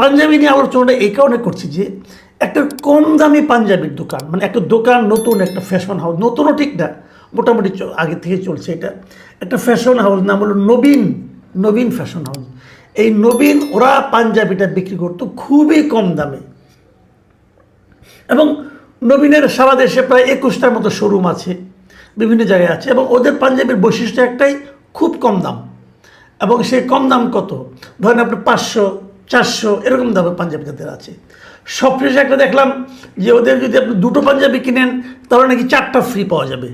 পাঞ্জাবি নিয়ে আলোচনাটা এই কারণে করছি যে একটা কম দামি পাঞ্জাবির দোকান, মানে একটা দোকান নতুন, একটা ফ্যাশন হাউস, নতুনও ঠিক না, মোটামুটি আগে থেকে চলছে, এটা একটা ফ্যাশন হাউস, নাম হলো নবীন, নবীন ফ্যাশন হাউস। এই নবীন ওরা পাঞ্জাবিটা বিক্রি করতো খুবই কম দামে, এবং নবীনের সারা দেশে প্রায় 21টার মতো শোরুম আছে, বিভিন্ন জায়গায় আছে, এবং ওদের পাঞ্জাবির বৈশিষ্ট্য একটাই, খুব কম দাম। এবং সেই কম দাম কত, ধরেন আপনি 500, 400 এরকম দামে পাঞ্জাবি তাদের আছে। সবশেষে একটা দেখলাম যে ওদের যদি আপনি 2টো পাঞ্জাবি কিনেন তাহলে নাকি 4টা ফ্রি পাওয়া যাবে।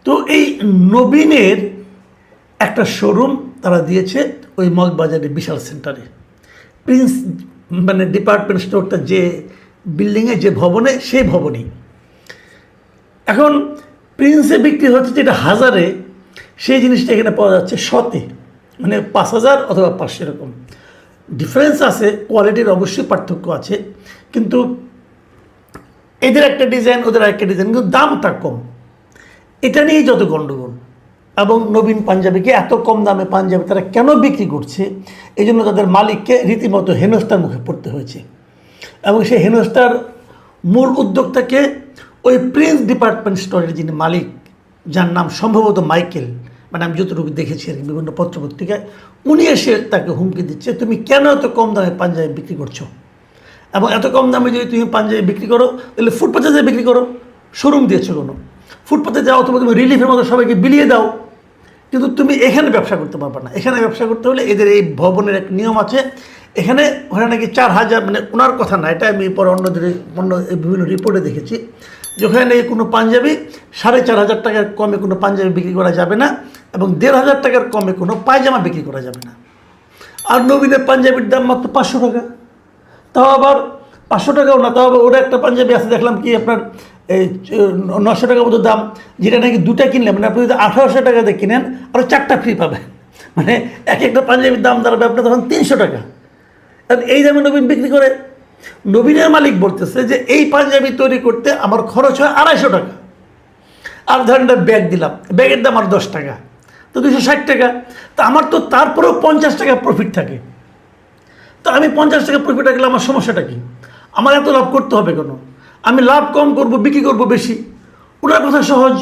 তো এই নবীনের একটা শোরুম তারা দিয়েছে ওই মগবাজারের বিশাল সেন্টারে, প্রিন্স মানে ডিপার্টমেন্ট স্টোরটা যে বিল্ডিংয়ে, যে ভবনে, সেই ভবনেই। এখন প্রিন্সে বিক্রি হচ্ছে যেটা 1000-এ, সেই জিনিসটা এখানে পাওয়া যাচ্ছে 100-তে, মানে 5000 অথবা 500 এরকম ডিফারেন্স আছে। কোয়ালিটির অবশ্যই পার্থক্য আছে, কিন্তু এদের একটা ডিজাইন, ওদের একটা ডিজাইন, কিন্তু দামটা কম। এটা নিয়েই যত গণ্ডগোল। এবং নবীন পাঞ্জাবিকে এত কম দামে পাঞ্জাবি তারা কেন বিক্রি করছে, এই জন্য তাদের মালিককে রীতিমতো হেনস্থার মুখে পড়তে হয়েছে। এবং সেই হেনস্থার মূল উদ্যোক্তাকে ওই প্রিন্স ডিপার্টমেন্ট স্টোরের যিনি মালিক, যার নাম সম্ভবত মাইকেল, মানে আমি যতটুকু দেখেছি আর কি বিভিন্ন পত্রপত্রিকায়, উনি এসে তাকে হুমকি দিচ্ছে, তুমি কেন এত কম দামে পাঞ্জাবি বিক্রি করছো, এবং এত কম দামে যদি তুমি পাঞ্জাবি বিক্রি করো তাহলে ফুটপাথে যেয়ে বিক্রি করো, শোরুম দিয়েছো কোনো, ফুটপাথে যাও, অথবা তুমি রিলিফের মতো সবাইকে বিলিয়ে দাও, কিন্তু তুমি এখানে ব্যবসা করতে পারবে না। এখানে ব্যবসা করতে হলে এদের এই ভবনের এক নিয়ম আছে, এখানে ওখানে নাকি 4000, মানে ওনার কথা না, এটা আমি পরে অন্য বিভিন্ন রিপোর্টে দেখেছি, যেখানে নাকি কোনো পাঞ্জাবি 4500 টাকার কমে কোনো পাঞ্জাবি বিক্রি করা যাবে না, এবং 1500 টাকার কমে কোনো পায়জামা বিক্রি করা যাবে না। আর নবীনের পাঞ্জাবির দাম মাত্র 500 টাকা, তাও আবার 500 টাকাও না, তাও আবার ওরা একটা পাঞ্জাবি আছে দেখলাম কি আপনার এই 900 টাকার মতো দাম, যেটা নাকি 2টা কিনলে, মানে আপনি যদি 1800 টাকাতে কিনেন আরও 4টা ফ্রি পাবেন, মানে এক একটা পাঞ্জাবির দাম দাঁড়াবে আপনার তখন 300 টাকা। কারণ এই দামে নবীন বিক্রি করে। নবীনের মালিক বলতেছে যে এই পাঞ্জাবি তৈরি করতে আমার খরচ হয় 250 টাকা, আর ধরেন ব্যাগ দিলাম, ব্যাগের দাম আর 10 টাকা, তো 260 টাকা। তো আমার তো তারপরেও 50 টাকা প্রফিট থাকে, তো আমি 50 টাকা প্রফিট রাখলে আমার সমস্যাটা কি? আমার এত লাভ করতে হবে কেন? আমি লাভ কম করব, বিক্রি করব বেশি। ওনার কথা সহজ,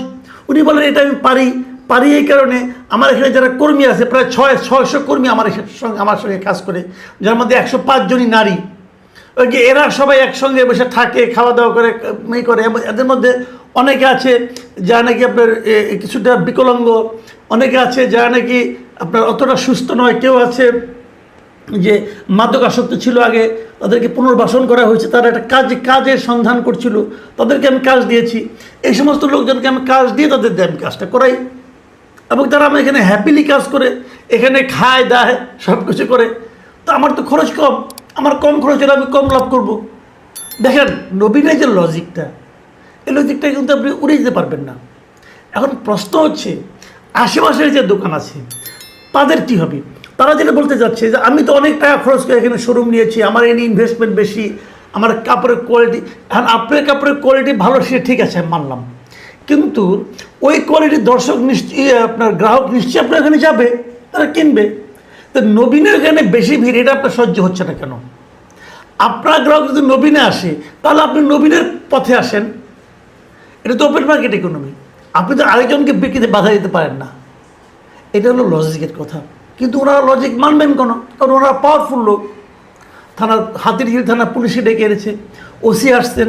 উনি বলেন এটা আমি পারি এই কারণে আমার এখানে যারা কর্মী আছে প্রায় 600 কর্মী আমার সঙ্গে কাজ করে, যার মধ্যে 105 জনই নারী। ওই যে এরা সবাই একসঙ্গে বসে থাকে, খাওয়া দাওয়া করে, করে। এদের মধ্যে অনেকে আছে যারা নাকি আপনার কিছুটা বিকলাঙ্গ, অনেকে আছে যারা নাকি আপনার অতটা সুস্থ নয়, কেউ আছে যে মাদকাসক্ত ছিল আগে, তাদেরকে পুনর্বাসন করা হয়েছে, তারা একটা কাজের সন্ধান করছিল, তাদেরকে আমি কাজ দিয়েছি। এই সমস্ত লোকজনকে আমি কাজ দিয়ে তাদের দিয়ে আমি কাজটা করাই, এবং তারা আমার এখানে হ্যাপিলি কাজ করে, এখানে খায় দায় সব কিছু করে। তো আমার তো খরচ কম, আমার কম খরচ হলে আমি কম লাভ করব। দেখেন নবীনের যে লজিকটা, এই লজিকটা কিন্তু আপনি উড়ে যেতে পারবেন না। এখন প্রশ্ন হচ্ছে আশেপাশের যে দোকান আছে তাদের কী হবে? তারা যেটা বলতে যাচ্ছে যে আমি তো অনেক টাকা খরচ করে এখানে শোরুম নিয়েছি, আমার এনে ইনভেস্টমেন্ট বেশি, আমার কাপড়ের কোয়ালিটি, এখন আপনার কাপড়ের কোয়ালিটি ভালো, সে ঠিক আছে আমি মানলাম, কিন্তু ওই কোয়ালিটির দর্শক নিশ্চয়ই, আপনার গ্রাহক নিশ্চয়ই আপনার এখানে যাবে, তারা কিনবে। তো নবীনের এখানে বেশি ভিড়, এটা আপনার সহ্য হচ্ছে না কেন? আপনার গ্রাহক যদি নবীনে আসে তাহলে আপনি নবীনের পথে আসেন, এটা তো ওপেন মার্কেট ইকোনমি। আপনি তো আরেকজনকে বিক্রিতে বাধা দিতে পারেন না, এটা হলো লজিকের কথা। কিন্তু ওনারা লজিক মানবেন কেন? কারণ ওনারা পাওয়ারফুল লোক। হাতিরঝিল থানা পুলিশে ডেকে এনেছে, ওসি আসছেন,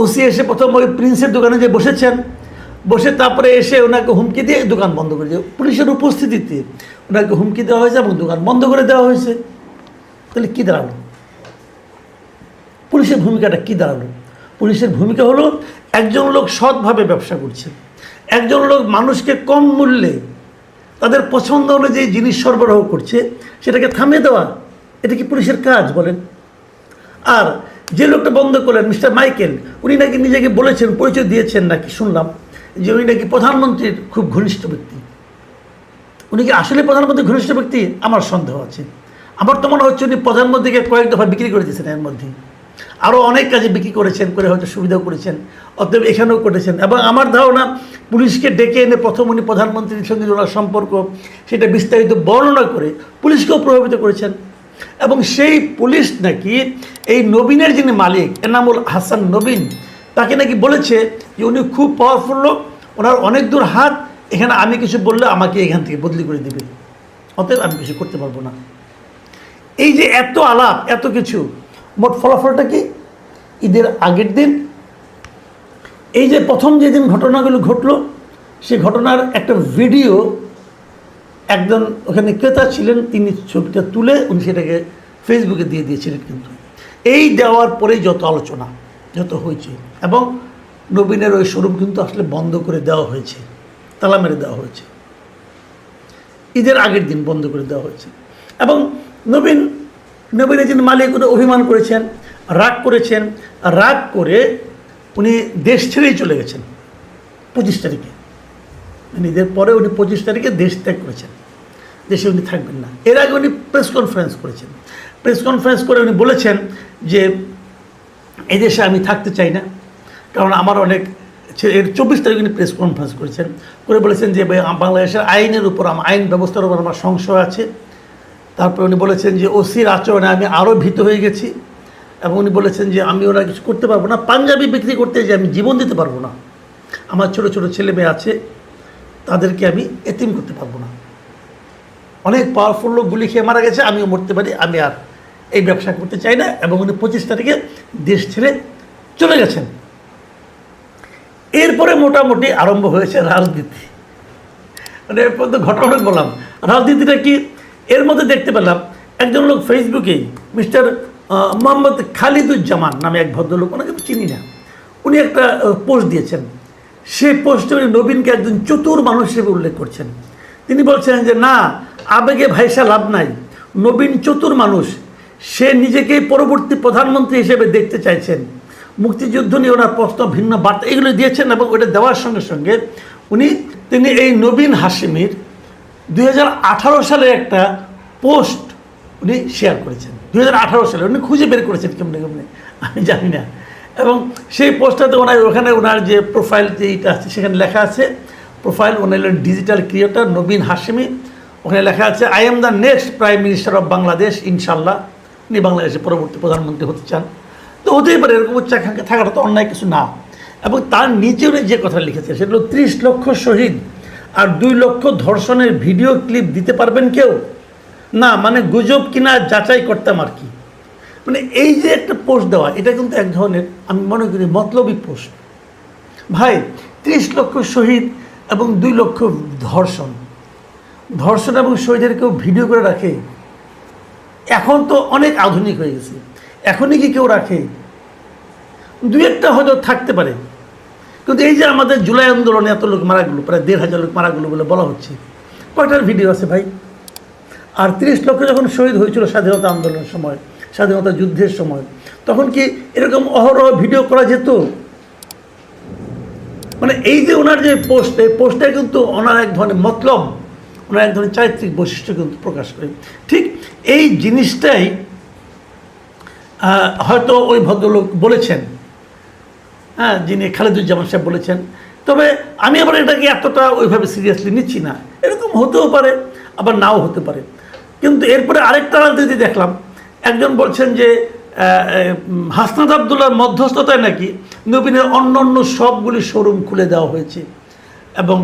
ওসি এসে প্রথম ওই প্রিন্সের দোকানে যে বসেছেন, বসে তারপরে এসে ওনাকে হুমকি দিয়ে দোকান বন্ধ করে দিয়ে, পুলিশের উপস্থিতিতে ওনাকে হুমকি দেওয়া হয়েছে এবং দোকান বন্ধ করে দেওয়া হয়েছে। তাহলে কী দাঁড়ালো? পুলিশের ভূমিকাটা কী দাঁড়ালো? পুলিশের ভূমিকা হলো একজন লোক সৎভাবে ব্যবসা করছে, একজন লোক মানুষকে কম মূল্যে তাদের পছন্দ অনুযায়ী জিনিস সরবরাহ করছে, সেটাকে থামিয়ে দেওয়া। এটা কি পুলিশের কাজ বলেন? আর যে লোকটা বন্ধ করলেন, মিস্টার মাইকেল, উনি নাকি নিজেকে বলেছেন, পরিচয় দিয়েছেন নাকি শুনলাম যে উনি নাকি প্রধানমন্ত্রীর খুব ঘনিষ্ঠ ব্যক্তি। উনি কি আসলে প্রধানমন্ত্রীর ঘনিষ্ঠ ব্যক্তি? আমার সন্দেহ আছে। আমার তো মনে হচ্ছে উনি প্রধানমন্ত্রীকে কয়েক দফা বিক্রি করে দিয়েছেন, এর মধ্যে আরও অনেক কাজে বিক্রি করেছেন, করে হয়তো সুবিধাও করেছেন, অতএব এখানেও করেছেন। এবং আমার ধারণা পুলিশকে ডেকে এনে প্রথম উনি প্রধানমন্ত্রীর সঙ্গে ওনার সম্পর্ক সেটা বিস্তারিত বর্ণনা করে পুলিশকেও প্রভাবিত করেছেন। এবং সেই পুলিশ নাকি এই নবীনের যিনি মালিক এনামুল হাসান নবীন, তাকে নাকি বলেছে যে উনি খুব পাওয়ারফুল লোক, ওনার অনেক দূর হাত, এখানে আমি কিছু বললে আমাকে এখান থেকে বদলি করে দেবে, অতএব আমি কিছু করতে পারবো না। এই যে এত আলাপ, এত কিছু, মোট ফলাফলটা কি? ঈদের আগের দিন এই যে প্রথম যেদিন ঘটনাগুলো ঘটলো, সেই ঘটনার একটা ভিডিও একজন ওখানে ক্রেতা ছিলেন, তিনি ছবিটা তুলে উনি সেটাকে ফেসবুকে দিয়ে দিয়েছিলেন। কিন্তু এই দেওয়ার পরেই যত আলোচনা, যত হয়েছে, এবং নবীনের ওই শোরুম কিন্তু আসলে বন্ধ করে দেওয়া হয়েছে, তালা মেরে দেওয়া হয়েছে, ঈদের আগের দিন বন্ধ করে দেওয়া হয়েছে। এবং নবীনের যিনি মালিক উনি অভিমান করেছেন, রাগ করেছেন, রাগ করে উনি দেশ ছেড়েই চলে গেছেন 25 তারিখে। ঈদের পরে উনি 25 তারিখে দেশ ত্যাগ করেছেন, দেশে উনি থাকবেন না। এর আগে উনি প্রেস কনফারেন্স করেছেন, প্রেস কনফারেন্স করে উনি বলেছেন যে এই দেশে আমি থাকতে চাই না, কারণ আমার অনেক, এর 24 তারিখে উনি প্রেস কনফারেন্স করেছেন, করে বলেছেন যে বাংলাদেশের আইনের উপর, আইন ব্যবস্থার উপর আমার সংশয় আছে। তারপরে উনি বলেছেন যে ওসির আচরণে আমি আরও ভীত হয়ে গেছি, এবং উনি বলেছেন যে আমি ওরা কিছু করতে পারবো না, পাঞ্জাবি বিক্রি করতে যে আমি জীবন দিতে পারবো না, আমার ছোটো ছোটো ছেলে মেয়ে আছে, তাদেরকে আমি এতিম করতে পারবো না, অনেক পাওয়ারফুল লোক গুলি খেয়ে মারা গেছে, আমিও মরতে পারি, আমি আর এই ব্যবসা করতে চাই না। এবং উনি 25 তারিখে দেশ ছেড়ে চলে গেছেন। এরপরে মোটামুটি আরম্ভ হয়েছে রাজনীতি। মানে এরপর তো ঘটনা বললাম, রাজনীতিটা কি এর মধ্যে দেখতে পেলাম, একজন লোক ফেসবুকেই মিস্টার মোহাম্মদ খালিদুজ্জামান নামে এক ভদ্রলোক, ওনাকে আমি চিনি না, উনি একটা পোস্ট দিয়েছেন। সেই পোস্টে উনি নবীনকে একজন চতুর মানুষ হিসেবে উল্লেখ করছেন। তিনি বলছেন যে না, আবেগে ভাইসা লাভ নাই, নবীন চতুর মানুষ, সে নিজেকেই পরবর্তী প্রধানমন্ত্রী হিসেবে দেখতে চাইছেন, মুক্তিযুদ্ধ নিয়ে ওনার প্রশ্ন ভিন্ন বার্তা এগুলো দিয়েছেন। এবং ওটা দেওয়ার সঙ্গে সঙ্গে তিনি এই নবীন হাশিমির 2018 সালে একটা পোস্ট উনি শেয়ার করেছেন। 2018 সালে উনি খুঁজে বের করেছেন কেমনে কেমনে আমি জানি না। এবং সেই পোস্টটাতে ওখানে ওনার যে প্রোফাইল যেইটা আছে সেখানে লেখা আছে, প্রোফাইল ওনার ডিজিটাল ক্রিয়েটর নবীন হাশিমি, ওখানে লেখা আছে I am the next prime minister of Bangladesh ইনশাল্লাহ। উনি বাংলাদেশের পরবর্তী প্রধানমন্ত্রী হতে চান, তো হতেই পারে, এরকম উচ্চাকাঙ্ক্ষা থাকাটা তো অন্যায় কিছু না। এবং তার নিচে উনি যে কথা লিখেছে সেটা হলো 30 লক্ষ শহীদ আর 2 লক্ষ ধর্ষণের ভিডিও ক্লিপ দিতে পারবেন কেউ না, মানে গুজব কিনা যাচাই করতাম আর কি। মানে এই যে একটা পোস্ট দেওয়া, এটা কিন্তু এক ধরনের আমি মনে করি মতলবী পোস্ট। ভাই 30 লক্ষ শহীদ এবং 2 লক্ষ ধর্ষণ এবং শহীদের কেউ ভিডিও করে রাখে? এখন তো অনেক আধুনিক হয়ে গেছে, এখনই কি কেউ রাখে? 2-1টা হয়তো থাকতে পারে, কিন্তু এই যে আমাদের জুলাই আন্দোলনে এত লোক মারা গেলো, প্রায় 1,500 লোক মারা গেলো বলে বলা হচ্ছে, কয়টার ভিডিও আছে ভাই? আর 30 লক্ষ যখন শহীদ হয়েছিল স্বাধীনতা আন্দোলনের সময়, স্বাধীনতা যুদ্ধের সময়, তখন কি এরকম অহরহ ভিডিও করা যেত? মানে এই যে ওনার যে পোস্ট, এই পোস্টটা কিন্তু ওনার এক ধরনের মতলব, ওনার এক ধরনের চারিত্রিক বৈশিষ্ট্য কিন্তু প্রকাশ করে। ঠিক এই জিনিসটাই হয়তো ওই ভদ্রলোক বলেছেন, হ্যাঁ, যিনি খালিদুজ্জামান সাহেব বলেছেন। তবে আমি আবার এটাকে এতটা ওইভাবে সিরিয়াসলি নিচ্ছি না, এরকম হতেও পারে আবার নাও হতে পারে। কিন্তু এরপরে আরেকটা রাজনীতি দেখলাম, একজন বলছেন যে হাসনাত আবদুল্লাহর মধ্যস্থতায় নাকি নবীনের অন্য সবগুলি শোরুম খুলে দেওয়া হয়েছে, এবং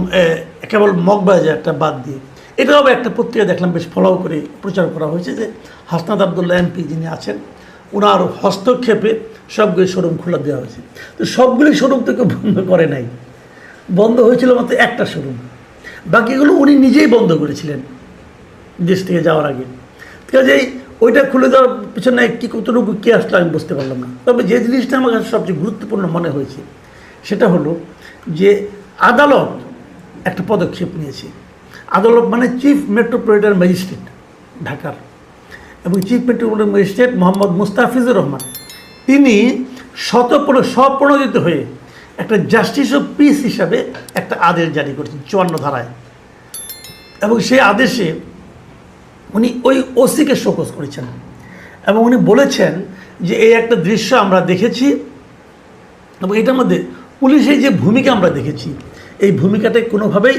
কেবল মগবাজার একটা বাদ দিয়ে। এটাও একটা পত্রিকা দেখলাম বেশ ফলো করে প্রচার করা হয়েছে যে হাসনাত আবদুল্লাহ এমপি যিনি আছেন, ওনার হস্তক্ষেপে সবগুলি শোরুম খোলা দেওয়া হয়েছে। তো সবগুলি শোরুম তো কেউ বন্ধ করে নাই, বন্ধ হয়েছিল মাত্র একটা শোরুম, বাকিগুলো উনি নিজেই বন্ধ করেছিলেন দেশ থেকে যাওয়ার আগে। কাজেই ওইটা খুলে দেওয়ার পিছনে কতটুকু কী আসলে আমি বুঝতে পারলাম না। তবে যে জিনিসটা আমার কাছে সবচেয়ে গুরুত্বপূর্ণ মনে হয়েছে সেটা হলো যে আদালত একটা পদক্ষেপ নিয়েছে। আদালত মানে চিফ মেট্রোপলিটন ম্যাজিস্ট্রেট ঢাকার, এবং chief metropolitan magistrate Mohammad Mustafizur Rahman, তিনি স্বপ্রণোদিত হয়ে একটা জাস্টিস অফ পিস হিসাবে একটা আদেশ জারি করেছেন 54 ধারায়। এবং সেই আদেশে উনি ওই ওসিকে শোকজ করেছেন, এবং উনি বলেছেন যে এই একটা দৃশ্য আমরা দেখেছি, এবং এটার মধ্যে পুলিশের যে ভূমিকা আমরা দেখেছি, এই ভূমিকাটা কোনোভাবেই